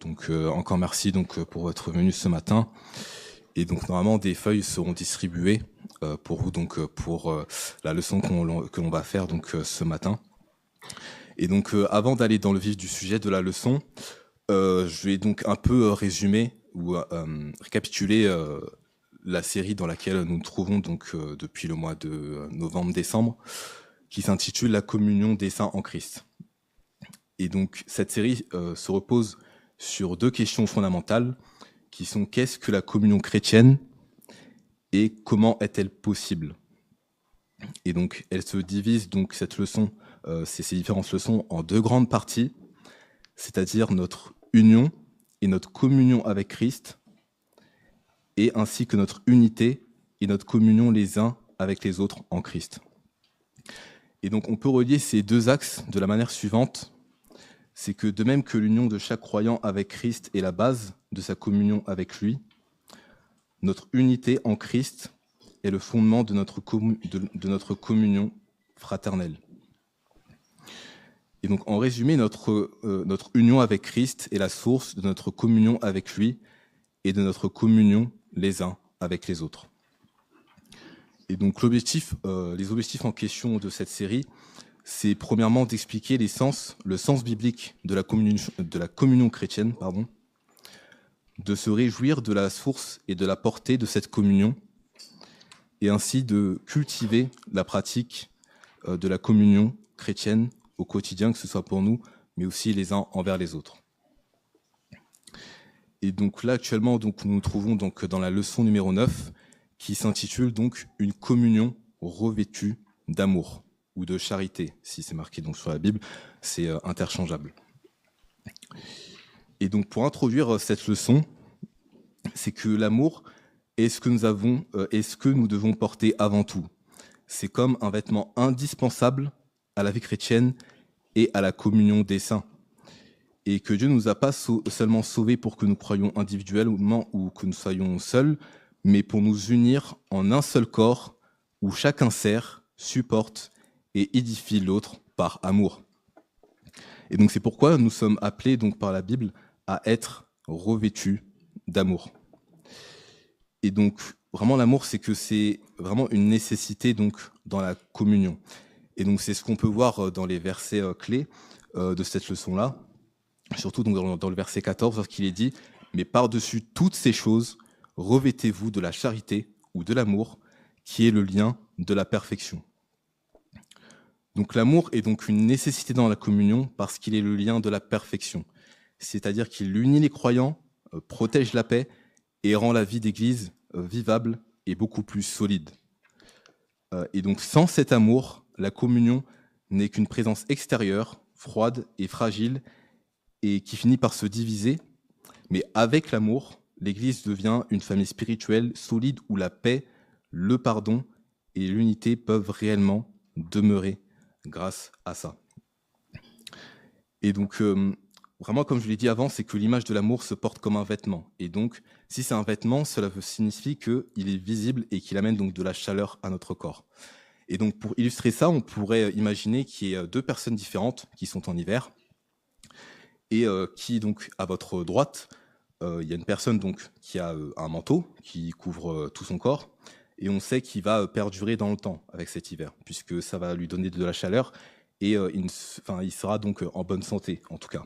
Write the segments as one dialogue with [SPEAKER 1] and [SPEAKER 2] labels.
[SPEAKER 1] Donc encore merci pour votre venue ce matin. Et donc normalement des feuilles seront distribuées pour vous pour la leçon que l'on va faire ce matin. Et donc avant d'aller dans le vif du sujet de la leçon, je vais donc un peu résumer ou récapituler la série dans laquelle nous nous trouvons depuis le mois de novembre-décembre, qui s'intitule La communion des saints en Christ. Et donc cette série se repose sur deux questions fondamentales qui sont qu'est-ce que la communion chrétienne et comment est-elle possible. Et donc elle se divise cette leçon, ces différentes leçons en deux grandes parties, c'est-à-dire notre union et notre communion avec Christ, et ainsi que notre unité et notre communion les uns avec les autres en Christ. Et donc on peut relier ces deux axes de la manière suivante. C'est que de même que l'union de chaque croyant avec Christ est la base de sa communion avec lui, notre unité en Christ est le fondement de notre communion fraternelle. Et donc en résumé, notre union avec Christ est la source de notre communion avec lui et de notre communion les uns avec les autres. Et donc les objectifs en question de cette série, c'est premièrement d'expliquer le sens biblique de la communion chrétienne, de se réjouir de la source et de la portée de cette communion, et ainsi de cultiver la pratique de la communion chrétienne au quotidien, que ce soit pour nous, mais aussi les uns envers les autres. Et donc là, actuellement, nous nous trouvons dans la leçon numéro 9, qui s'intitule Une communion revêtue d'amour, ou de charité, si c'est marqué sur la Bible, c'est interchangeable. Et donc pour introduire cette leçon, c'est que l'amour est ce que nous devons porter avant tout. C'est comme un vêtement indispensable à la vie chrétienne et à la communion des saints. Et que Dieu ne nous a pas seulement sauvés pour que nous croyions individuellement ou que nous soyons seuls, mais pour nous unir en un seul corps où chacun sert, supporte et édifie l'autre par amour. Et donc c'est pourquoi nous sommes appelés par la Bible à être revêtus d'amour. Et donc vraiment l'amour, c'est vraiment une nécessité dans la communion. Et donc c'est ce qu'on peut voir dans les versets clés de cette leçon-là, surtout dans le verset 14, lorsqu'il est dit « Mais par-dessus toutes ces choses, revêtez-vous de la charité ou de l'amour, qui est le lien de la perfection. » Donc l'amour est une nécessité dans la communion parce qu'il est le lien de la perfection. C'est-à-dire qu'il unit les croyants, protège la paix et rend la vie d'Église vivable et beaucoup plus solide. Et donc sans cet amour, la communion n'est qu'une présence extérieure, froide et fragile, et qui finit par se diviser. Mais avec l'amour, l'Église devient une famille spirituelle solide où la paix, le pardon et l'unité peuvent réellement demeurer grâce à ça. Et donc, vraiment, comme je l'ai dit avant, c'est que l'image de l'amour se porte comme un vêtement. Et donc, si c'est un vêtement, cela signifie qu'il est visible et qu'il amène de la chaleur à notre corps. Et donc, pour illustrer ça, on pourrait imaginer qu'il y ait deux personnes différentes qui sont en hiver et qui, à votre droite, il y a une personne qui a un manteau qui couvre tout son corps. Et on sait qu'il va perdurer dans le temps avec cet hiver, puisque ça va lui donner de la chaleur et il sera en bonne santé, en tout cas.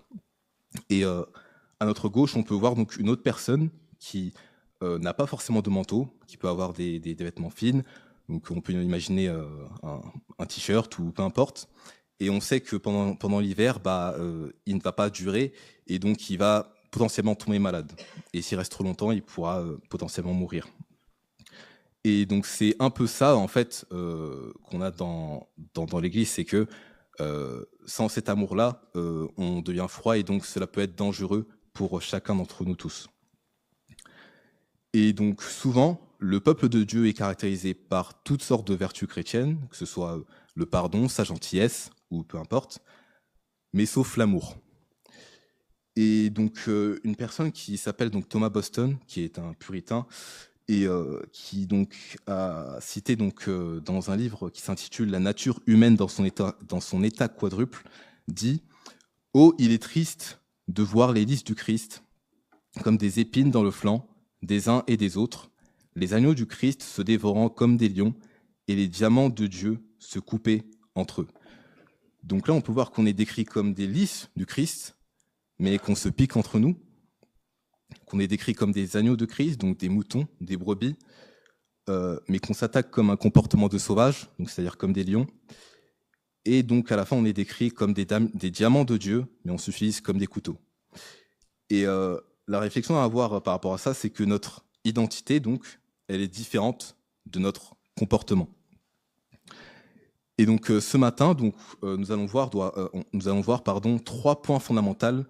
[SPEAKER 1] Et à notre gauche, on peut voir une autre personne qui n'a pas forcément de manteau, qui peut avoir des vêtements fines. Donc on peut imaginer un t-shirt ou peu importe. Et on sait que pendant l'hiver, il ne va pas durer et donc il va potentiellement tomber malade. Et s'il reste trop longtemps, il pourra potentiellement mourir. Et donc c'est un peu ça en fait qu'on a dans l'Église, c'est que sans cet amour-là, on devient froid et donc cela peut être dangereux pour chacun d'entre nous tous. Et donc souvent, le peuple de Dieu est caractérisé par toutes sortes de vertus chrétiennes, que ce soit le pardon, sa gentillesse ou peu importe, mais sauf l'amour. Et donc une personne qui s'appelle Thomas Boston, qui est un puritain, et qui a cité dans un livre qui s'intitule « La nature humaine dans son état quadruple », dit « Oh, il est triste de voir les lys du Christ comme des épines dans le flanc des uns et des autres, les agneaux du Christ se dévorant comme des lions, et les diamants de Dieu se coupaient entre eux. Donc là, on peut voir qu'on est décrit comme des lys du Christ, mais qu'on se pique entre nous, qu'on est décrit comme des agneaux de Christ, donc des moutons, des brebis, mais qu'on s'attaque comme un comportement de sauvage, donc c'est-à-dire comme des lions. Et donc à la fin, on est décrit comme des diamants de Dieu, mais on s'utilise comme des couteaux. Et la réflexion à avoir par rapport à ça, c'est que notre identité, donc, elle est différente de notre comportement. Et donc ce matin, donc, nous allons voir, trois points fondamentaux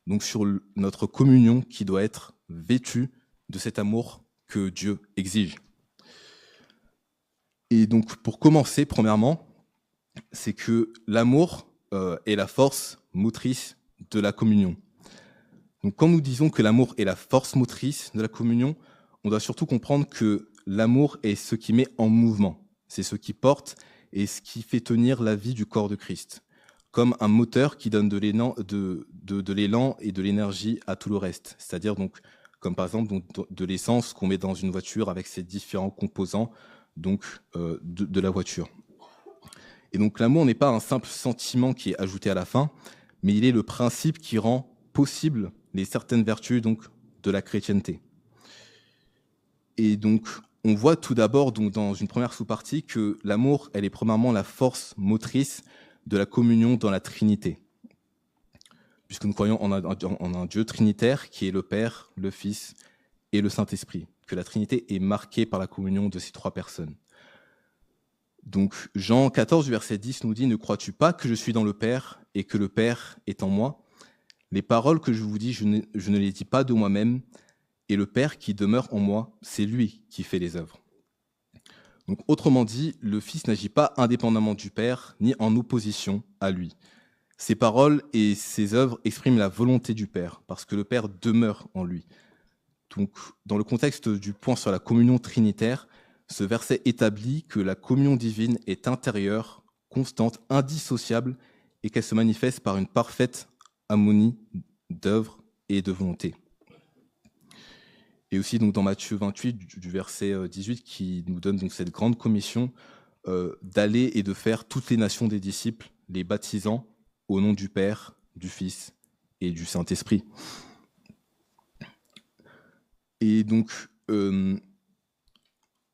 [SPEAKER 1] donc, sur notre communion qui doit être vêtue de cet amour que Dieu exige. Et donc pour commencer, premièrement, c'est que l'amour est la force motrice de la communion. Donc quand nous disons que l'amour est la force motrice de la communion, on doit surtout comprendre que l'amour est ce qui met en mouvement, c'est ce qui porte et ce qui fait tenir la vie du corps de Christ, comme un moteur qui donne de l'élan et de l'énergie à tout le reste, c'est-à-dire donc comme par exemple donc, de l'essence qu'on met dans une voiture avec ses différents composants donc, de la voiture. Et donc l'amour n'est pas un simple sentiment qui est ajouté à la fin, mais il est le principe qui rend possible les certaines vertus donc, de la chrétienté. Et donc, on voit tout d'abord donc, dans une première sous-partie que l'amour, elle est premièrement la force motrice de la communion dans la Trinité. Puisque nous croyons en un Dieu trinitaire qui est le Père, le Fils et le Saint-Esprit. Que la Trinité est marquée par la communion de ces trois personnes. Donc, Jean 14, verset 10 nous dit « Ne crois-tu pas que je suis dans le Père et que le Père est en moi ? Les paroles que je vous dis, je ne les dis pas de moi-même, et le Père qui demeure en moi, c'est lui qui fait les œuvres. » Donc, autrement dit, le Fils n'agit pas indépendamment du Père, ni en opposition à lui. Ses paroles et ses œuvres expriment la volonté du Père, parce que le Père demeure en lui. Donc, dans le contexte du point sur la communion trinitaire, ce verset établit que la communion divine est intérieure, constante, indissociable, et qu'elle se manifeste par une parfaite harmonie d'œuvre et de volonté. Et aussi donc, dans Matthieu 28, du verset 18, qui nous donne donc, cette grande commission d'aller et de faire toutes les nations des disciples, les baptisant au nom du Père, du Fils et du Saint-Esprit. Et donc,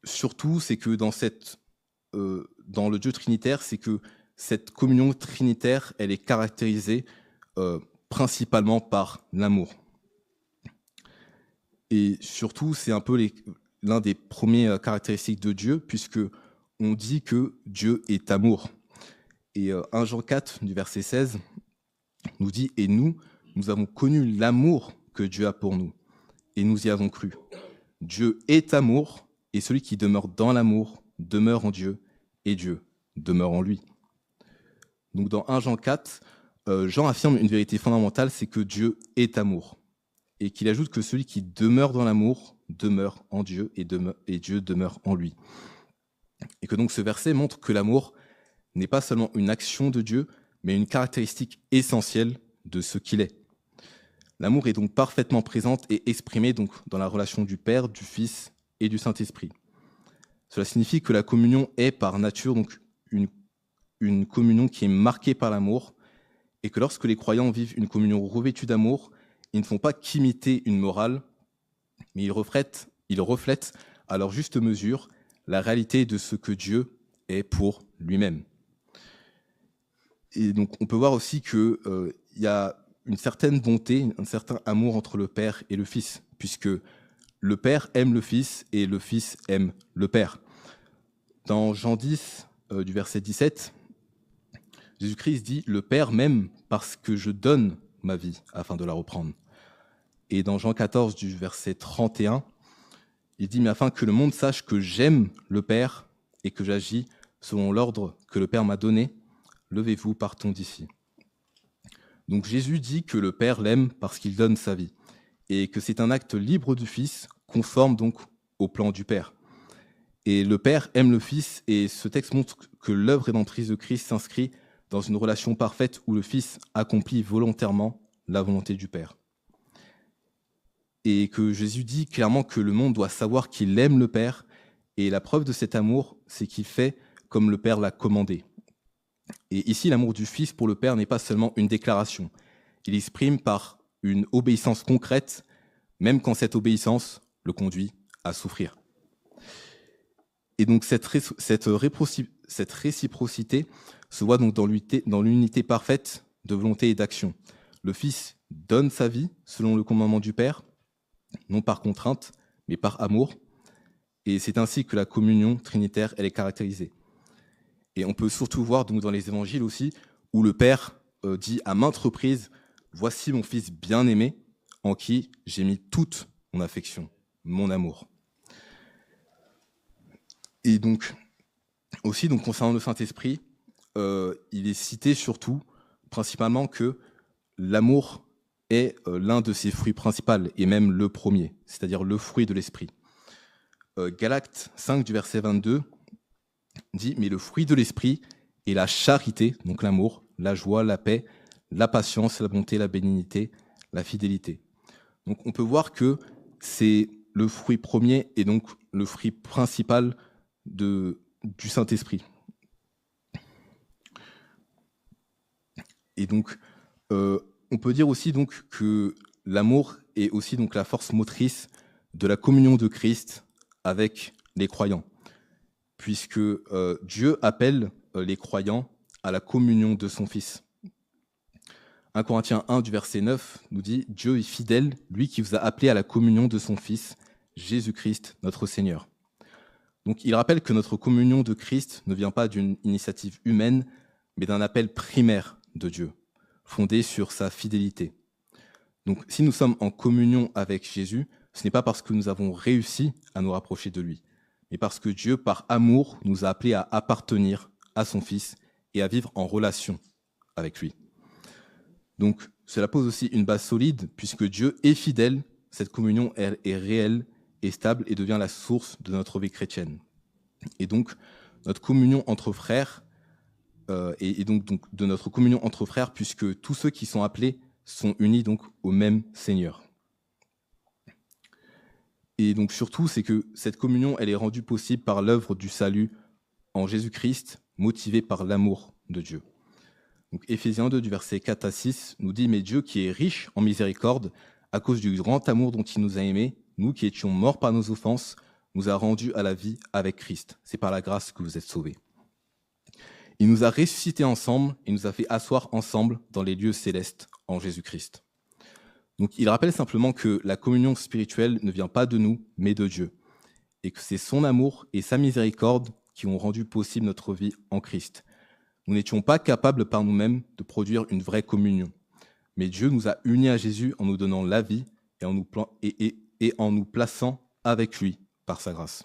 [SPEAKER 1] surtout, c'est que dans le Dieu trinitaire, c'est que cette communion trinitaire, elle est caractérisée principalement par l'amour. Et surtout, c'est un peu l'un des premiers caractéristiques de Dieu, puisque on dit que Dieu est amour. Et 1 Jean 4, du verset 16, nous dit « Et nous avons connu l'amour que Dieu a pour nous, et nous y avons cru. Dieu est amour, et celui qui demeure dans l'amour demeure en Dieu, et Dieu demeure en lui. » Donc dans 1 Jean 4, Jean affirme une vérité fondamentale, c'est que Dieu est amour. Et qu'il ajoute que celui qui demeure dans l'amour demeure en Dieu et Dieu demeure en lui. Et que donc ce verset montre que l'amour n'est pas seulement une action de Dieu, mais une caractéristique essentielle de ce qu'il est. L'amour est donc parfaitement présente et exprimée donc dans la relation du Père, du Fils et du Saint-Esprit. Cela signifie que la communion est par nature donc une communion qui est marquée par l'amour, et que lorsque les croyants vivent une communion revêtue d'amour, ils ne font pas qu'imiter une morale, mais ils reflètent à leur juste mesure la réalité de ce que Dieu est pour lui-même. Et donc on peut voir aussi qu'il y a une certaine bonté, un certain amour entre le Père et le Fils, puisque le Père aime le Fils et le Fils aime le Père. Dans Jean 10, du verset 17, Jésus-Christ dit « Le Père m'aime parce que je donne ma vie afin de la reprendre. » Et dans Jean 14, du verset 31, il dit « Mais afin que le monde sache que j'aime le Père et que j'agis selon l'ordre que le Père m'a donné, levez-vous, partons d'ici. » Donc Jésus dit que le Père l'aime parce qu'il donne sa vie et que c'est un acte libre du Fils, conforme donc au plan du Père. Et le Père aime le Fils, et ce texte montre que l'œuvre rédemptrice de Christ s'inscrit dans une relation parfaite où le Fils accomplit volontairement la volonté du Père. et que Jésus dit clairement que le monde doit savoir qu'il aime le Père, et la preuve de cet amour, c'est qu'il fait comme le Père l'a commandé. Et ici, l'amour du Fils pour le Père n'est pas seulement une déclaration, il exprime par une obéissance concrète, même quand cette obéissance le conduit à souffrir. Et donc cette réciprocité se voit donc dans l'unité parfaite de volonté et d'action. Le Fils donne sa vie selon le commandement du Père, non par contrainte, mais par amour. Et c'est ainsi que la communion trinitaire, elle est caractérisée. Et on peut surtout voir donc dans les évangiles aussi, où le Père dit à maintes reprises, « Voici mon Fils bien-aimé, en qui j'ai mis toute mon affection, mon amour. » Et donc, aussi, donc, concernant le Saint-Esprit, il est cité surtout, principalement, que l'amour est l'un de ses fruits principaux, et même le premier, c'est-à-dire le fruit de l'Esprit. Galates 5, du verset 22, dit « Mais le fruit de l'Esprit est la charité, donc l'amour, la joie, la paix, la patience, la bonté, la bénignité, la fidélité. » Donc on peut voir que c'est le fruit premier et donc le fruit principal du Saint-Esprit. Et donc, on peut dire aussi donc que l'amour est aussi donc la force motrice de la communion de Christ avec les croyants, puisque Dieu appelle les croyants à la communion de son Fils. 1 Corinthiens 1 du verset 9 nous dit « Dieu est fidèle, lui qui vous a appelé à la communion de son Fils, Jésus-Christ, notre Seigneur. » Donc il rappelle que notre communion de Christ ne vient pas d'une initiative humaine, mais d'un appel primaire de Dieu, fondé sur sa fidélité. Donc si nous sommes en communion avec Jésus, ce n'est pas parce que nous avons réussi à nous rapprocher de lui, mais parce que Dieu, par amour, nous a appelés à appartenir à son Fils et à vivre en relation avec lui. Donc, cela pose aussi une base solide, puisque Dieu est fidèle, cette communion elle, est réelle et stable et devient la source de notre vie chrétienne. Et donc, notre communion entre frères, et donc de notre communion entre frères, puisque tous ceux qui sont appelés sont unis donc au même Seigneur. Et donc surtout, c'est que cette communion, elle est rendue possible par l'œuvre du salut en Jésus-Christ, motivée par l'amour de Dieu. Donc, Éphésiens 2, du verset 4 à 6, nous dit « Mais Dieu qui est riche en miséricorde, à cause du grand amour dont il nous a aimés, nous qui étions morts par nos offenses, nous a rendus à la vie avec Christ. C'est par la grâce que vous êtes sauvés. Il nous a ressuscités ensemble et nous a fait asseoir ensemble dans les lieux célestes en Jésus-Christ. » Donc, il rappelle simplement que la communion spirituelle ne vient pas de nous, mais de Dieu, et que c'est son amour et sa miséricorde qui ont rendu possible notre vie en Christ. Nous n'étions pas capables par nous-mêmes de produire une vraie communion. Mais Dieu nous a unis à Jésus en nous donnant la vie et en nous plaçant avec lui par sa grâce.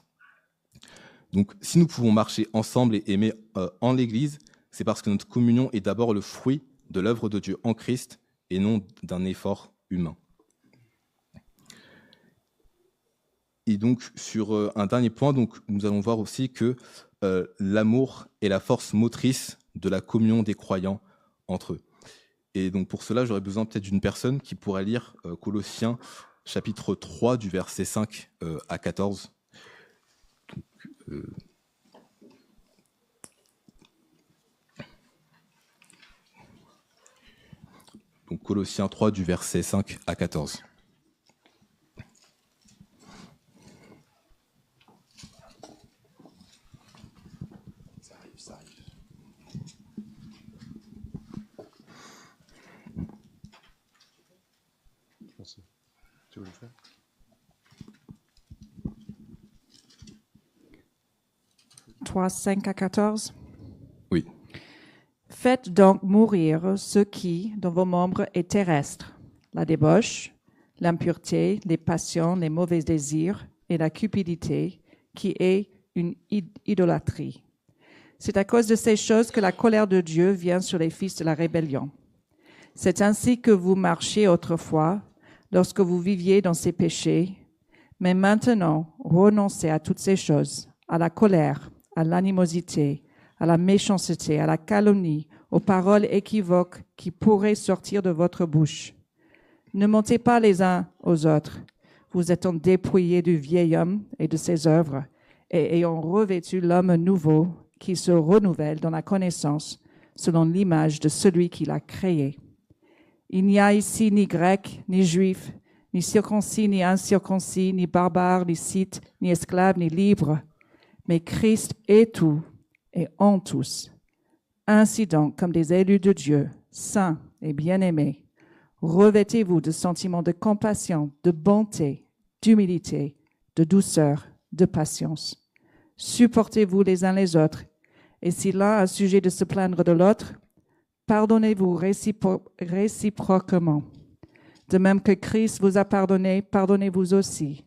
[SPEAKER 1] Donc, si nous pouvons marcher ensemble et aimer en l'Église, c'est parce que notre communion est d'abord le fruit de l'œuvre de Dieu en Christ et non d'un effort humain. Et donc, sur un dernier point, donc, nous allons voir aussi que l'amour est la force motrice de la communion des croyants entre eux. Et donc pour cela, j'aurais besoin peut-être d'une personne qui pourrait lire Colossiens chapitre 3 du verset 5 à 14. Donc Colossiens 3 du verset 5 à 14. Ça arrive. Tu veux le faire ? «
[SPEAKER 2] 3, 5 à 14 »
[SPEAKER 1] Oui.
[SPEAKER 2] « Faites donc mourir ce qui, dans vos membres, est terrestre, la débauche, l'impureté, les passions, les mauvais désirs et la cupidité, qui est une idolâtrie. C'est à cause de ces choses que la colère de Dieu vient sur les fils de la rébellion. C'est ainsi que vous marchiez autrefois, lorsque vous viviez dans ces péchés, mais maintenant, renoncez à toutes ces choses, à la colère, à l'animosité, à la méchanceté, à la calomnie, aux paroles équivoques qui pourraient sortir de votre bouche. Ne mentez pas les uns aux autres, vous étant dépouillés du vieil homme et de ses œuvres, et ayant revêtu l'homme nouveau qui se renouvelle dans la connaissance selon l'image de celui qui l'a créé. Il n'y a ici ni grec, ni juif, ni circoncis, ni incirconcis, ni barbare, ni scythe, ni esclave, ni libre, mais Christ est tout et en tous. Ainsi donc, comme des élus de Dieu, saints et bien-aimés, revêtez-vous de sentiments de compassion, de bonté, d'humilité, de douceur, de patience. Supportez-vous les uns les autres, et si l'un a sujet de se plaindre de l'autre, pardonnez-vous réciproquement. De même que Christ vous a pardonné, pardonnez-vous aussi.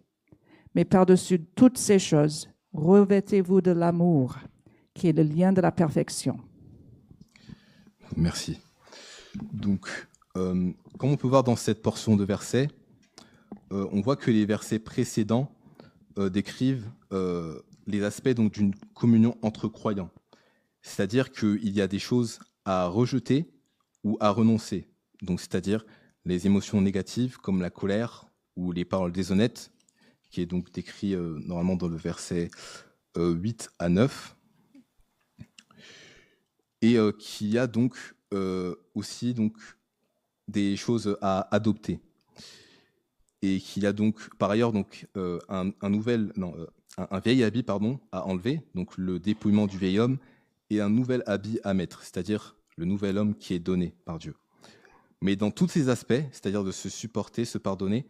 [SPEAKER 2] Mais par-dessus toutes ces choses, revêtez-vous de l'amour, qui est le lien de la perfection.
[SPEAKER 1] Merci. Donc, comme on peut voir dans cette portion de versets, on voit que les versets précédents décrivent les aspects donc, d'une communion entre croyants. C'est-à-dire qu'il y a des choses à rejeter ou à renoncer. Donc, c'est-à-dire les émotions négatives comme la colère ou les paroles déshonnêtes, qui est donc décrit normalement dans le verset 8 à 9. Et qu'il y a donc aussi donc, des choses à adopter. Et qu'il y a donc par ailleurs donc, un vieil habit à enlever, donc le dépouillement du vieil homme, et un nouvel habit à mettre, c'est-à-dire le nouvel homme qui est donné par Dieu. Mais dans tous ces aspects, c'est-à-dire de se supporter, se pardonner,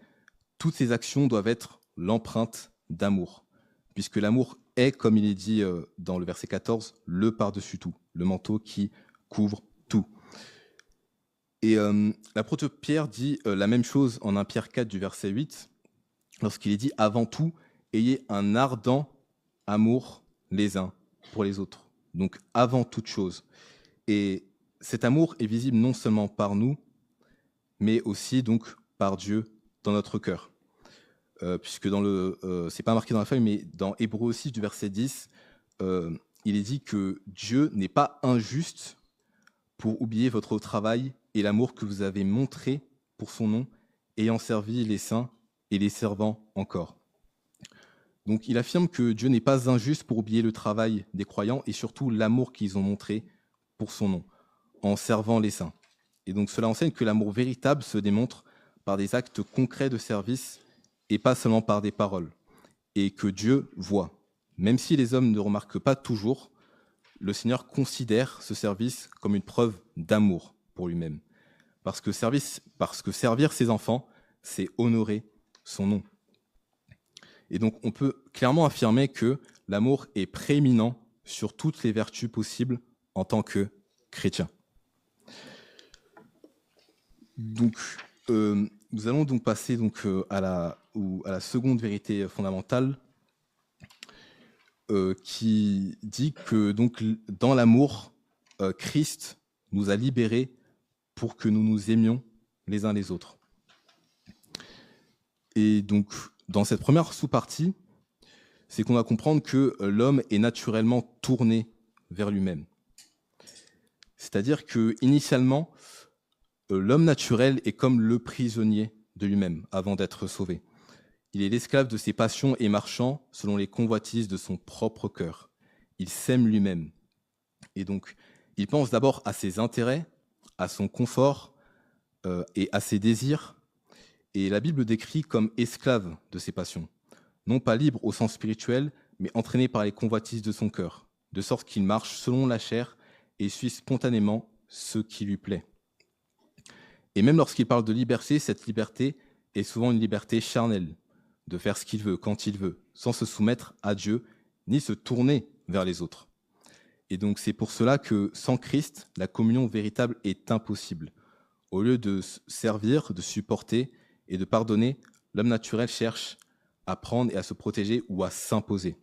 [SPEAKER 1] toutes ces actions doivent être l'empreinte d'amour, puisque l'amour est, comme il est dit dans le verset 14, le par-dessus tout, le manteau qui couvre tout. Et l'apôtre Pierre dit la même chose en 1 Pierre 4 du verset 8, lorsqu'il est dit « Avant tout, ayez un ardent amour les uns pour les autres ». Donc avant toute chose. Et cet amour est visible non seulement par nous, mais aussi donc par Dieu dans notre cœur. Puisque dans c'est pas marqué dans la feuille, mais dans Hébreux 6 du verset 10, il est dit que Dieu n'est pas injuste pour oublier votre travail et l'amour que vous avez montré pour son nom, ayant servi les saints et les servant encore. Donc il affirme que Dieu n'est pas injuste pour oublier le travail des croyants et surtout l'amour qu'ils ont montré pour son nom, en servant les saints. Et donc cela enseigne que l'amour véritable se démontre par des actes concrets de service et pas seulement par des paroles, et que Dieu voit. Même si les hommes ne remarquent pas toujours, le Seigneur considère ce service comme une preuve d'amour pour lui-même. Parce que servir ses enfants, c'est honorer son nom. Et donc on peut clairement affirmer que l'amour est prééminent sur toutes les vertus possibles en tant que chrétien. Donc, nous allons donc passer donc, à la seconde vérité fondamentale qui dit que donc, dans l'amour, Christ nous a libérés pour que nous nous aimions les uns les autres. Et donc, dans cette première sous-partie, c'est qu'on va comprendre que l'homme est naturellement tourné vers lui-même. C'est-à-dire que initialement, l'homme naturel est comme le prisonnier de lui-même avant d'être sauvé. Il est l'esclave de ses passions et marchant selon les convoitises de son propre cœur. Il s'aime lui-même. Et donc, il pense d'abord à ses intérêts, à son confort et à ses désirs. Et la Bible décrit comme esclave de ses passions. Non pas libre au sens spirituel, mais entraîné par les convoitises de son cœur, de sorte qu'il marche selon la chair et suit spontanément ce qui lui plaît. Et même lorsqu'il parle de liberté, cette liberté est souvent une liberté charnelle, de faire ce qu'il veut, quand il veut, sans se soumettre à Dieu, ni se tourner vers les autres. Et donc c'est pour cela que sans Christ, la communion véritable est impossible. Au lieu de servir, de supporter et de pardonner, l'homme naturel cherche à prendre et à se protéger ou à s'imposer.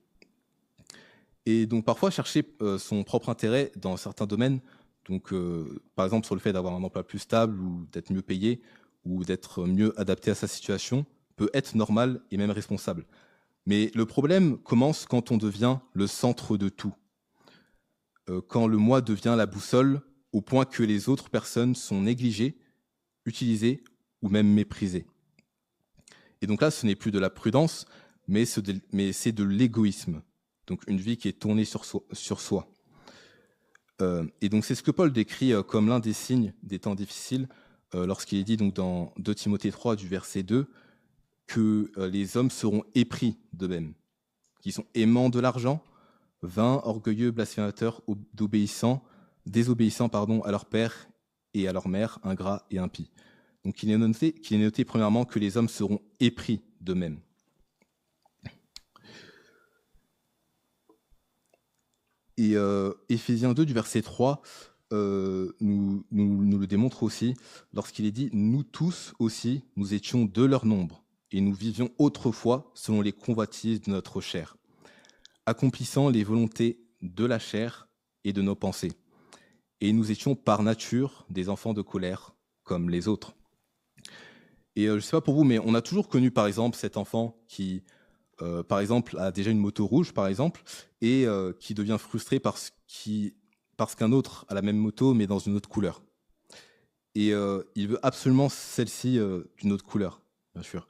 [SPEAKER 1] Et donc parfois chercher son propre intérêt dans certains domaines, donc par exemple sur le fait d'avoir un emploi plus stable ou d'être mieux payé ou d'être mieux adapté à sa situation, peut être normal et même responsable. Mais le problème commence quand on devient le centre de tout, quand le moi devient la boussole au point que les autres personnes sont négligées, utilisées ou même méprisées. Et donc là, ce n'est plus de la prudence, mais c'est de l'égoïsme. Donc une vie qui est tournée sur soi. Et donc c'est ce que Paul décrit comme l'un des signes des temps difficiles lorsqu'il est dit donc dans 2 Timothée 3 du verset 2 que les hommes seront épris d'eux-mêmes, qui sont aimants de l'argent, vains, orgueilleux, blasphémateurs, désobéissants à leur père et à leur mère, ingrats et impies. Donc il est noté premièrement que les hommes seront épris d'eux-mêmes. Et Éphésiens 2 du verset 3 nous le démontre aussi lorsqu'il est dit « Nous tous aussi, nous étions de leur nombre, et nous vivions autrefois selon les convoitises de notre chair, accomplissant les volontés de la chair et de nos pensées. Et nous étions par nature des enfants de colère, comme les autres. » Et je ne sais pas pour vous, mais on a toujours connu, par exemple, cet enfant qui, par exemple, a déjà une moto rouge, par exemple, et qui devient frustré parce qu'un autre a la même moto, mais dans une autre couleur. Et il veut absolument celle-ci d'une autre couleur, bien sûr.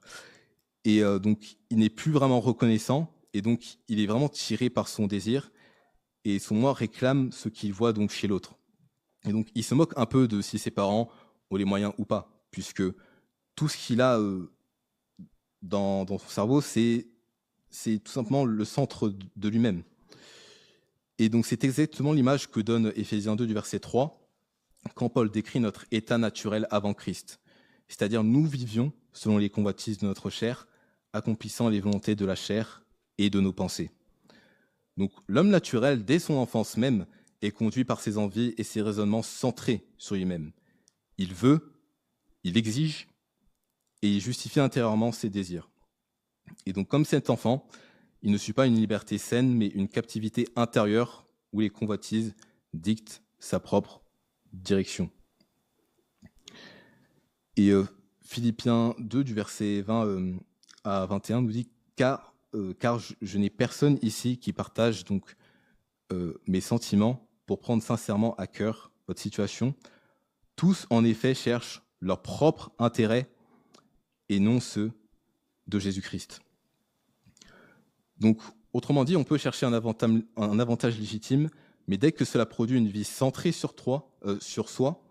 [SPEAKER 1] Et donc, il n'est plus vraiment reconnaissant, et donc, il est vraiment tiré par son désir, et son moi réclame ce qu'il voit donc chez l'autre. Et donc, il se moque un peu de si ses parents ont les moyens ou pas, puisque tout ce qu'il a dans son cerveau, c'est tout simplement le centre de lui-même. Et donc, c'est exactement l'image que donne Éphésiens 2 du verset 3, quand Paul décrit notre état naturel avant Christ. C'est-à-dire, nous vivions selon les convoitises de notre chair, accomplissant les volontés de la chair et de nos pensées. Donc, l'homme naturel, dès son enfance même, est conduit par ses envies et ses raisonnements centrés sur lui-même. Il veut, il exige et il justifie intérieurement ses désirs. Et donc, comme cet enfant, il ne suit pas une liberté saine, mais une captivité intérieure où les convoitises dictent sa propre direction. Et Philippiens 2, du verset 20 à 21, nous dit « Car je n'ai personne ici qui partage donc mes sentiments pour prendre sincèrement à cœur votre situation. Tous, en effet, cherchent leur propre intérêt et non ceux de Jésus-Christ. » Donc, autrement dit, on peut chercher un avantage légitime, mais dès que cela produit une vie centrée sur soi,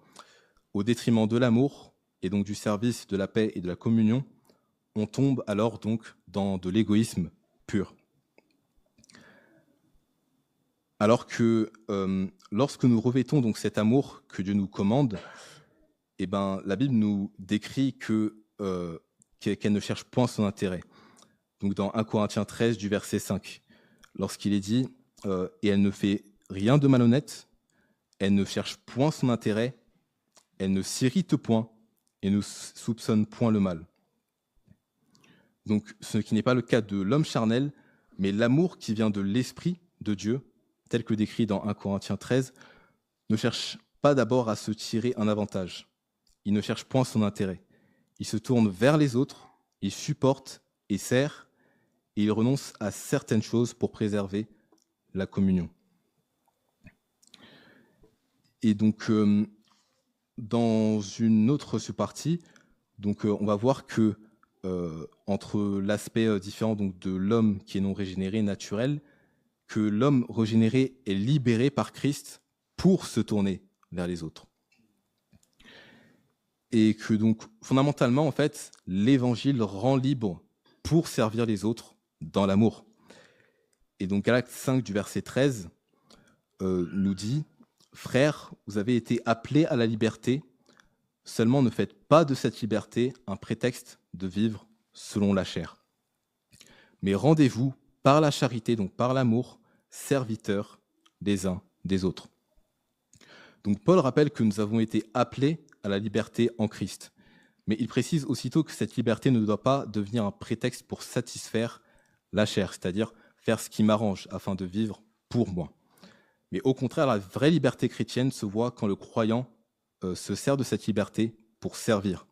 [SPEAKER 1] au détriment de l'amour, et donc du service, de la paix et de la communion, on tombe alors donc dans de l'égoïsme pur. Alors que lorsque nous revêtons donc cet amour que Dieu nous commande, eh ben, la Bible nous décrit qu'elle ne cherche point son intérêt. Donc dans 1 Corinthiens 13 du verset 5, lorsqu'il est dit « Et elle ne fait rien de malhonnête, elle ne cherche point son intérêt, elle ne s'irrite point et ne soupçonne point le mal. » Donc ce qui n'est pas le cas de l'homme charnel, mais l'amour qui vient de l'Esprit de Dieu, tel que décrit dans 1 Corinthiens 13, ne cherche pas d'abord à se tirer un avantage. Il ne cherche point son intérêt. Il se tourne vers les autres, il supporte et sert, et il renonce à certaines choses pour préserver la communion. Et donc, dans une autre sous-partie, donc, on va voir que entre l'aspect différent donc, de l'homme qui est non régénéré, naturel, que l'homme régénéré est libéré par Christ pour se tourner vers les autres. Et que donc, fondamentalement, en fait, l'Évangile rend libre pour servir les autres dans l'amour. Et donc, Galates 5 du verset 13 nous dit « Frères, vous avez été appelés à la liberté, seulement ne faites pas de cette liberté un prétexte de vivre selon la chair. Mais rendez-vous par la charité, donc par l'amour, serviteurs les uns des autres. » Donc Paul rappelle que nous avons été appelés à la liberté en Christ. Mais il précise aussitôt que cette liberté ne doit pas devenir un prétexte pour satisfaire la chair, c'est-à-dire faire ce qui m'arrange afin de vivre pour moi. Mais au contraire, la vraie liberté chrétienne se voit quand le croyant se sert de cette liberté pour servir.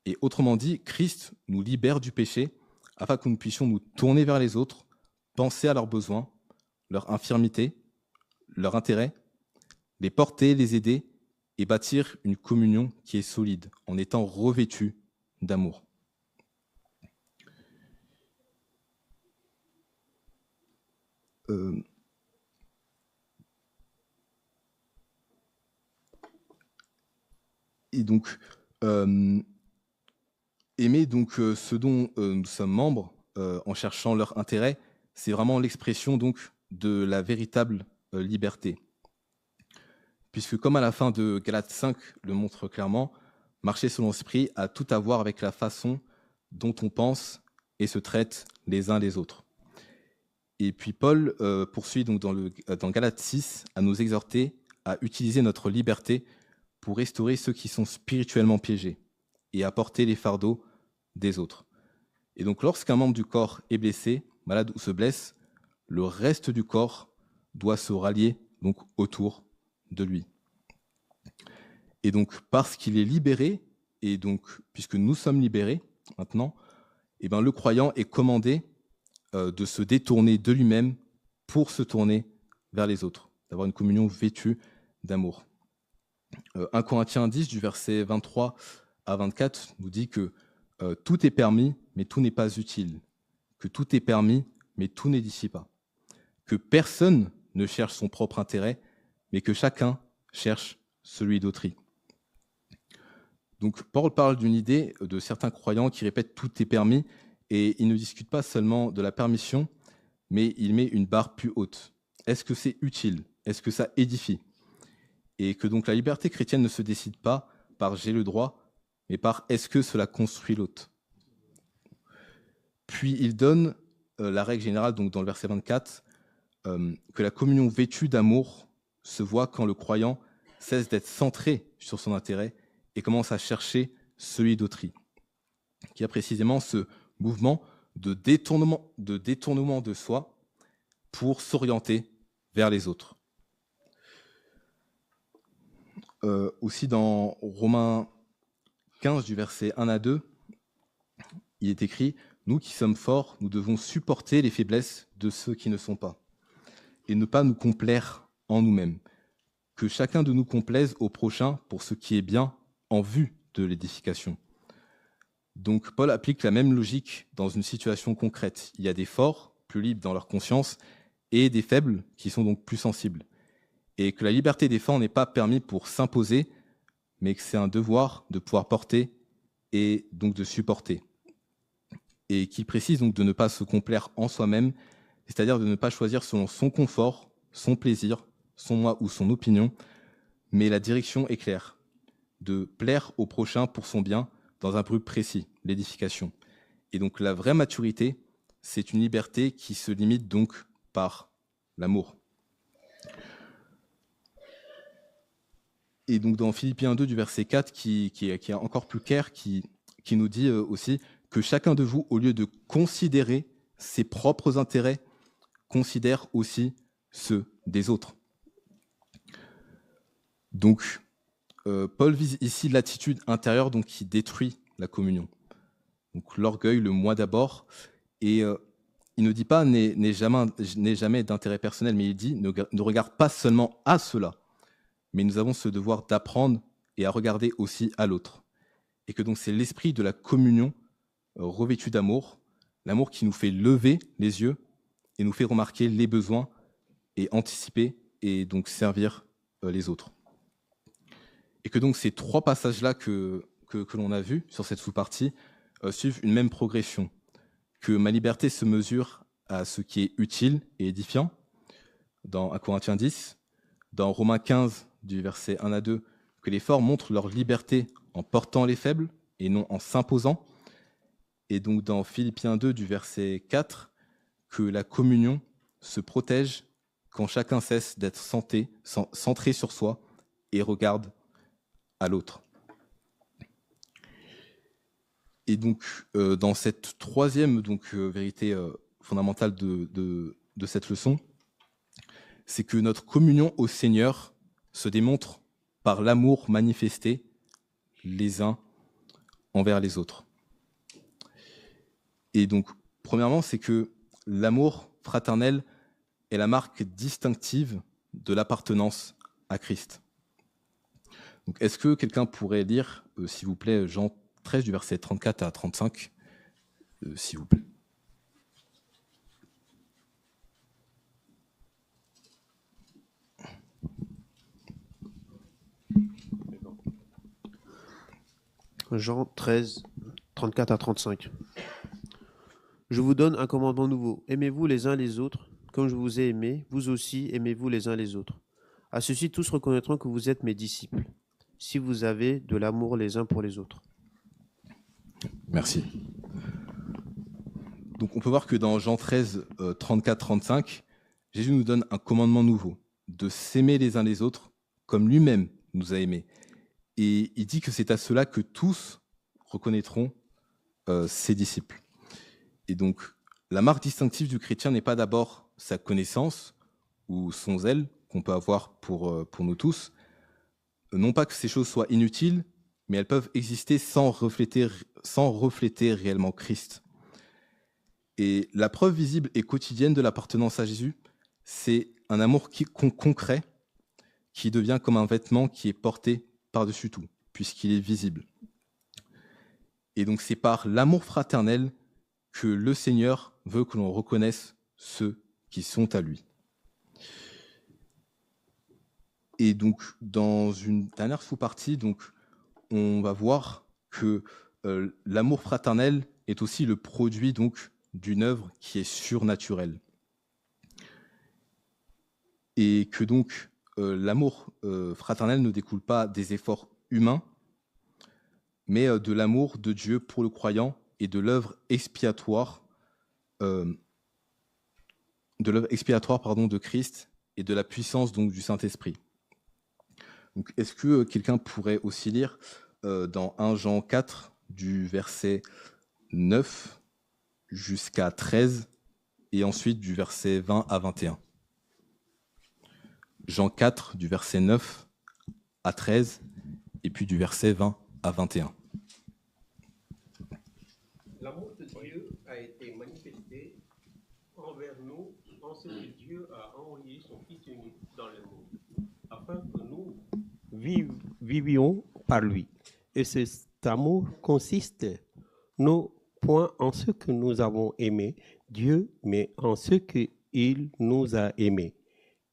[SPEAKER 1] Et autrement dit, Christ nous libère du péché afin que nous puissions nous tourner vers les autres, penser à leurs besoins, leurs infirmités, leurs intérêts, les porter, les aider et bâtir une communion qui est solide en étant revêtus d'amour. et donc, aimer donc, ce dont nous sommes membres en cherchant leur intérêt, c'est vraiment l'expression donc de la véritable liberté. Puisque comme à la fin de Galates 5 le montre clairement, marcher selon l'esprit a tout à voir avec la façon dont on pense et se traite les uns les autres. Et puis Paul poursuit donc dans Galates 6 à nous exhorter à utiliser notre liberté pour restaurer ceux qui sont spirituellement piégés et à porter les fardeaux des autres. Et donc lorsqu'un membre du corps est blessé, malade ou se blesse, le reste du corps doit se rallier donc autour de lui. Et donc parce qu'il est libéré, et donc puisque nous sommes libérés maintenant, eh ben, le croyant est commandé de se détourner de lui-même pour se tourner vers les autres, d'avoir une communion vêtue d'amour. 1 Corinthiens 10, du verset 23 à 24, nous dit que tout est permis, mais tout n'est pas utile, que tout est permis, mais tout n'édifie pas, que personne ne cherche son propre intérêt, mais que chacun cherche celui d'autrui. Donc Paul parle d'une idée de certains croyants qui répètent « tout est permis », et il ne discute pas seulement de la permission, mais il met une barre plus haute. Est-ce que c'est utile? Est-ce que ça édifie? Et que donc la liberté chrétienne ne se décide pas par « j'ai le droit », mais par « est-ce que cela construit l'autre ». Puis il donne la règle générale, donc dans le verset 24, que la communion vêtue d'amour se voit quand le croyant cesse d'être centré sur son intérêt et commence à chercher celui d'autrui, qui a précisément ce mouvement de détournement de soi pour s'orienter vers les autres. Aussi dans Romains 15, du verset 1 à 2, il est écrit « Nous qui sommes forts, nous devons supporter les faiblesses de ceux qui ne sont pas, et ne pas nous complaire en nous-mêmes. Que chacun de nous complaise au prochain pour ce qui est bien en vue de l'édification. » Donc Paul applique la même logique dans une situation concrète. Il y a des forts, plus libres dans leur conscience, et des faibles qui sont donc plus sensibles. Et que la liberté des forts n'est pas permise pour s'imposer, mais que c'est un devoir de pouvoir porter et donc de supporter. Et qu'il précise donc de ne pas se complaire en soi-même, c'est-à-dire de ne pas choisir selon son confort, son plaisir, son moi ou son opinion, mais la direction est claire, de plaire au prochain pour son bien dans un but précis, l'édification. Et donc la vraie maturité, c'est une liberté qui se limite donc par l'amour. Et donc dans Philippiens 2 du verset 4, qui est encore plus clair, qui nous dit aussi que chacun de vous, au lieu de considérer ses propres intérêts, considère aussi ceux des autres. Donc, Paul vise ici l'attitude intérieure donc, qui détruit la communion. Donc l'orgueil, le moi d'abord, et il ne dit pas n'aie jamais d'intérêt personnel, mais il dit ne regarde pas seulement à cela, mais nous avons ce devoir d'apprendre et à regarder aussi à l'autre. Et que donc c'est l'esprit de la communion revêtu d'amour, l'amour qui nous fait lever les yeux et nous fait remarquer les besoins et anticiper et donc servir les autres. Et que donc ces trois passages-là que l'on a vus sur cette sous-partie suivent une même progression, que ma liberté se mesure à ce qui est utile et édifiant, dans 1 Corinthiens 10, dans Romains 15, du verset 1 à 2, que les forts montrent leur liberté en portant les faibles et non en s'imposant, et donc dans Philippiens 2, du verset 4, que la communion se protège quand chacun cesse d'être centré sur soi et regarde à l'autre. Et donc, dans cette troisième vérité fondamentale de cette leçon, c'est que notre communion au Seigneur se démontre par l'amour manifesté les uns envers les autres. Et donc, premièrement, c'est que l'amour fraternel est la marque distinctive de l'appartenance à Christ. Donc, est-ce que quelqu'un pourrait lire, s'il vous plaît, Jean 13, du verset 34 à 35, s'il vous plaît.
[SPEAKER 3] Jean 13, 34 à 35. Je vous donne un commandement nouveau. Aimez-vous les uns les autres, comme je vous ai aimé, vous aussi aimez-vous les uns les autres. À ceci, tous reconnaîtront que vous êtes mes disciples, si vous avez de l'amour les uns pour les autres.
[SPEAKER 1] Merci. Donc on peut voir que dans Jean 13, 34-35, Jésus nous donne un commandement nouveau, de s'aimer les uns les autres comme lui-même nous a aimés. Et il dit que c'est à cela que tous reconnaîtront ses disciples. Et donc la marque distinctive du chrétien n'est pas d'abord sa connaissance ou son zèle qu'on peut avoir pour nous tous. Non pas que ces choses soient inutiles, mais elles peuvent exister sans refléter réellement Christ. Et la preuve visible et quotidienne de l'appartenance à Jésus, c'est un amour concret qui devient comme un vêtement qui est porté par-dessus tout, puisqu'il est visible. Et donc c'est par l'amour fraternel que le Seigneur veut que l'on reconnaisse ceux qui sont à lui. Et donc dans une dernière sous-partie, donc, on va voir que l'amour fraternel est aussi le produit donc, d'une œuvre qui est surnaturelle. Et que donc l'amour fraternel ne découle pas des efforts humains, mais de l'amour de Dieu pour le croyant et de l'œuvre expiatoire, de Christ et de la puissance donc, du Saint-Esprit. Donc, est-ce que quelqu'un pourrait aussi lire dans 1 Jean 4, du verset 9 jusqu'à 13, et ensuite du verset 20 à 21. Jean 4, du verset 9 à 13, et puis du verset 20 à 21.
[SPEAKER 4] L'amour de Dieu a été manifesté envers nous en ce que Dieu a envoyé son Fils unique dans le monde, afin que nous vivions par lui. Et cet amour consiste non point en ce que nous avons aimé Dieu, mais en ce qu'il nous a aimés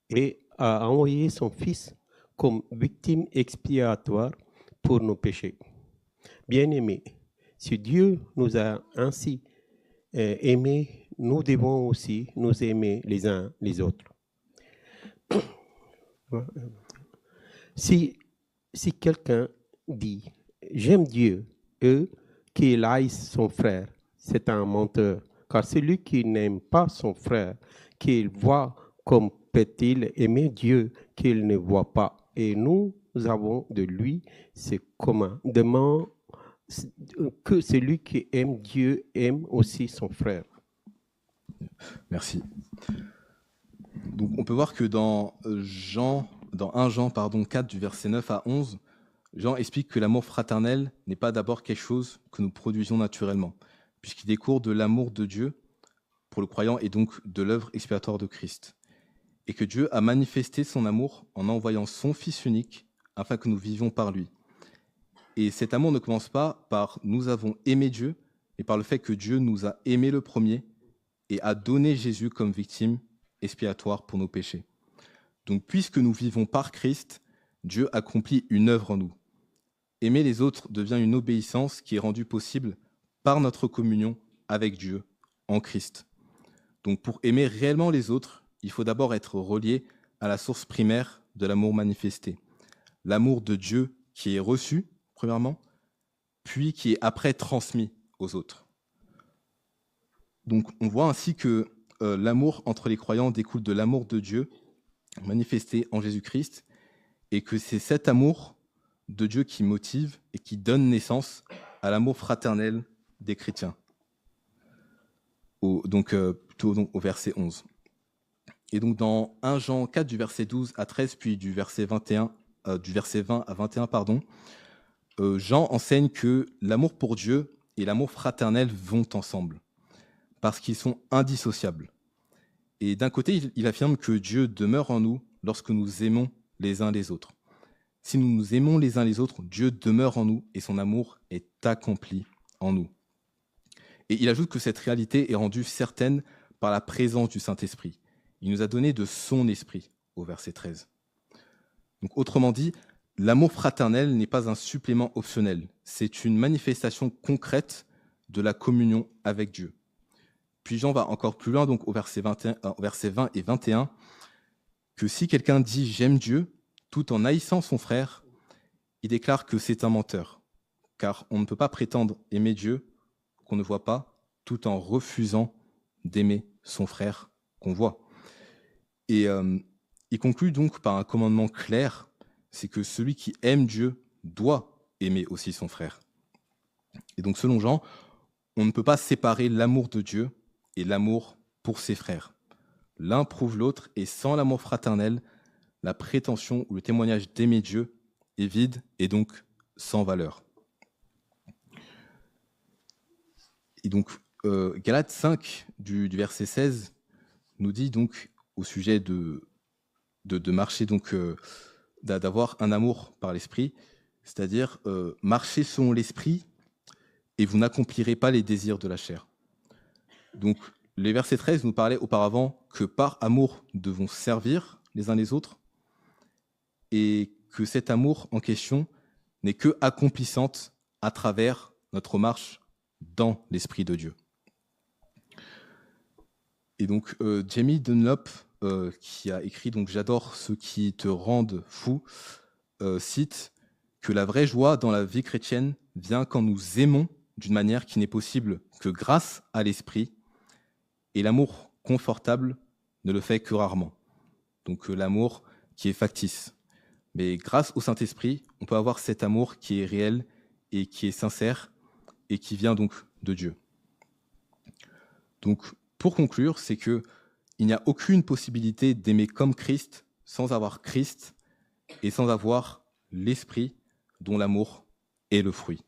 [SPEAKER 4] et a envoyé son Fils comme victime expiatoire pour nos péchés. Bien-aimés, si Dieu nous a ainsi aimés, nous devons aussi nous aimer les uns les autres. Si quelqu'un dit « j'aime Dieu » et qu'il haïsse son frère, c'est un menteur. Car celui qui n'aime pas son frère, qu'il voit, comme peut-il aimer Dieu qu'il ne voit pas? Et nous avons de lui ce commandement que celui qui aime Dieu aime aussi son frère.
[SPEAKER 1] Merci. Donc on peut voir que dans 1 Jean 4, du verset 9 à 11, Jean explique que l'amour fraternel n'est pas d'abord quelque chose que nous produisons naturellement, puisqu'il découle de l'amour de Dieu pour le croyant et donc de l'œuvre expiatoire de Christ. Et que Dieu a manifesté son amour en envoyant son Fils unique afin que nous vivions par lui. Et cet amour ne commence pas par « nous avons aimé Dieu », mais par le fait que Dieu nous a aimés le premier et a donné Jésus comme victime expiatoire pour nos péchés. Donc, puisque nous vivons par Christ, Dieu accomplit une œuvre en nous. Aimer les autres devient une obéissance qui est rendue possible par notre communion avec Dieu en Christ. Donc, pour aimer réellement les autres, il faut d'abord être relié à la source primaire de l'amour manifesté. L'amour de Dieu qui est reçu, premièrement, puis qui est après transmis aux autres. Donc, on voit ainsi que l'amour entre les croyants découle de l'amour de Dieu manifesté en Jésus-Christ, et que c'est cet amour de Dieu qui motive et qui donne naissance à l'amour fraternel des chrétiens. Plutôt au verset 11. Et donc dans 1 Jean 4, du verset 12 à 13, puis du verset 20 à 21, Jean enseigne que l'amour pour Dieu et l'amour fraternel vont ensemble, parce qu'ils sont indissociables. Et d'un côté, il affirme que Dieu demeure en nous lorsque nous aimons les uns les autres. Si nous nous aimons les uns les autres, Dieu demeure en nous et son amour est accompli en nous. Et il ajoute que cette réalité est rendue certaine par la présence du Saint-Esprit. Il nous a donné de son esprit, au verset 13. Donc, autrement dit, l'amour fraternel n'est pas un supplément optionnel, c'est une manifestation concrète de la communion avec Dieu. Puis Jean va encore plus loin, donc au verset 20 et 21, que si quelqu'un dit « j'aime Dieu » tout en haïssant son frère, il déclare que c'est un menteur, car on ne peut pas prétendre aimer Dieu qu'on ne voit pas, tout en refusant d'aimer son frère qu'on voit. Et il conclut donc par un commandement clair, c'est que celui qui aime Dieu doit aimer aussi son frère. Et donc selon Jean, on ne peut pas séparer l'amour de Dieu et l'amour pour ses frères. L'un prouve l'autre, et sans l'amour fraternel, la prétention ou le témoignage d'aimer Dieu est vide et donc sans valeur. Et donc, Galates 5, du verset 16, nous dit donc au sujet de marcher, donc d'avoir un amour par l'esprit, c'est-à-dire marcher selon l'esprit et vous n'accomplirez pas les désirs de la chair. Donc, les versets 13 nous parlaient auparavant que par amour, nous devons servir les uns les autres et que cet amour en question n'est que accomplissante à travers notre marche dans l'Esprit de Dieu. Et donc, Jamie Dunlop, qui a écrit donc « J'adore ceux qui te rendent fou », cite que la vraie joie dans la vie chrétienne vient quand nous aimons d'une manière qui n'est possible que grâce à l'Esprit, et l'amour confortable ne le fait que rarement. Donc l'amour qui est factice. Mais grâce au Saint-Esprit, on peut avoir cet amour qui est réel et qui est sincère et qui vient donc de Dieu. Donc pour conclure, c'est que il n'y a aucune possibilité d'aimer comme Christ sans avoir Christ et sans avoir l'Esprit dont l'amour est le fruit.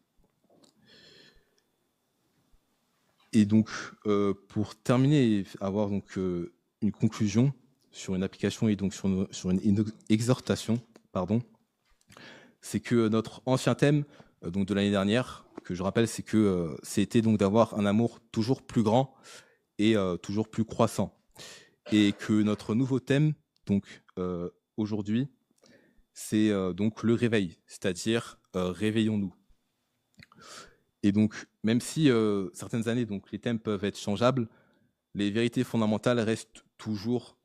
[SPEAKER 1] Et donc, pour terminer et avoir donc une conclusion sur une application et donc sur une exhortation, c'est que notre ancien thème donc de l'année dernière, que je rappelle, c'est que c'était donc d'avoir un amour toujours plus grand et toujours plus croissant, et que notre nouveau thème donc aujourd'hui, c'est donc le réveil, c'est-à-dire réveillons-nous. Et donc, même si certaines années, donc, les thèmes peuvent être changeables, les vérités fondamentales restent toujours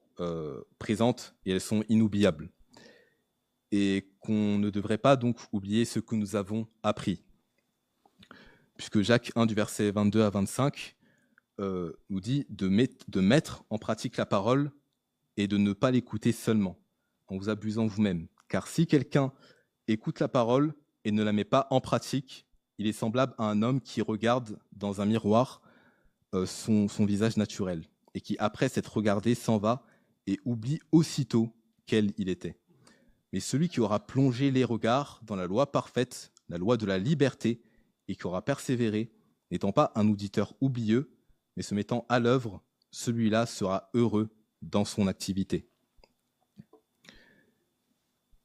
[SPEAKER 1] présentes et elles sont inoubliables. Et qu'on ne devrait pas donc oublier ce que nous avons appris. Puisque Jacques 1 du verset 22 à 25 nous dit de mettre en pratique la parole et de ne pas l'écouter seulement, en vous abusant vous-même. Car si quelqu'un écoute la parole et ne la met pas en pratique, il est semblable à un homme qui regarde dans un miroir son visage naturel et qui, après s'être regardé, s'en va et oublie aussitôt quel il était. Mais celui qui aura plongé les regards dans la loi parfaite, la loi de la liberté, et qui aura persévéré, n'étant pas un auditeur oublieux, mais se mettant à l'œuvre, celui-là sera heureux dans son activité.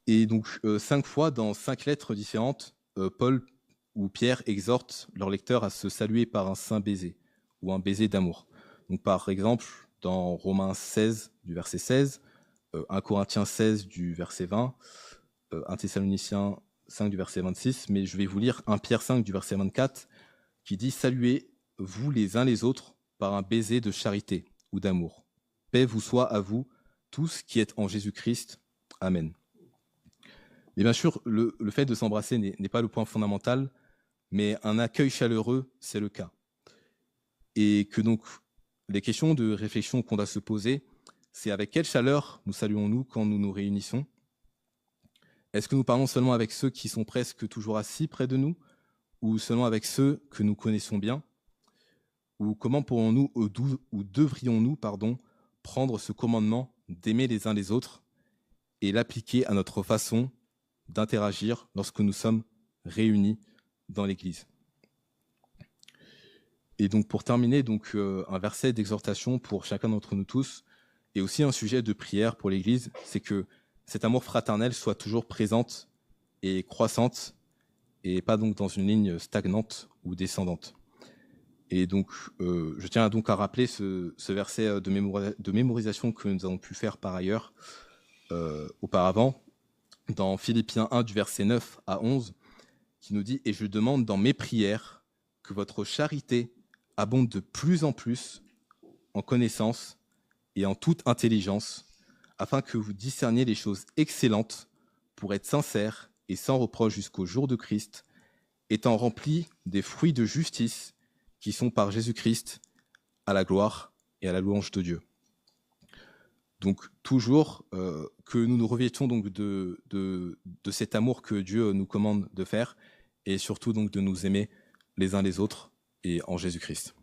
[SPEAKER 1] Et donc, 5 fois, dans 5 lettres différentes, Paul ou Pierre exhortent leurs lecteurs à se saluer par un saint baiser, ou un baiser d'amour. Donc, par exemple, dans Romains 16, du verset 16, 1 Corinthiens 16, du verset 20, 1 Thessaloniciens 5, du verset 26, mais je vais vous lire 1 Pierre 5, du verset 24, qui dit « Saluez-vous les uns les autres par un baiser de charité ou d'amour. Paix vous soit à vous, tous qui êtes en Jésus-Christ. Amen. » Mais bien sûr, le fait de s'embrasser n'est pas le point fondamental, mais un accueil chaleureux, c'est le cas. Et que donc, les questions de réflexion qu'on doit se poser, c'est avec quelle chaleur nous saluons-nous quand nous nous réunissons? Est-ce que nous parlons seulement avec ceux qui sont presque toujours assis près de nous, ou seulement avec ceux que nous connaissons bien? Ou comment pourrons-nous, ou devrions-nous, prendre ce commandement d'aimer les uns les autres et l'appliquer à notre façon d'interagir lorsque nous sommes réunis dans l'Église? Et donc pour terminer, donc, un verset d'exhortation pour chacun d'entre nous tous, et aussi un sujet de prière pour l'Église, c'est que cet amour fraternel soit toujours présente et croissante, et pas donc dans une ligne stagnante ou descendante. Et donc, je tiens donc à rappeler ce verset de mémorisation que nous avons pu faire par ailleurs auparavant. dans Philippiens 1 du verset 9 à 11, qui nous dit « Et je demande dans mes prières que votre charité abonde de plus en plus en connaissance et en toute intelligence, afin que vous discerniez les choses excellentes pour être sincères et sans reproche jusqu'au jour de Christ, étant remplis des fruits de justice qui sont par Jésus-Christ à la gloire et à la louange de Dieu. » Donc toujours que nous nous revêtons donc de cet amour que Dieu nous commande de faire, et surtout donc de nous aimer les uns les autres et en Jésus-Christ.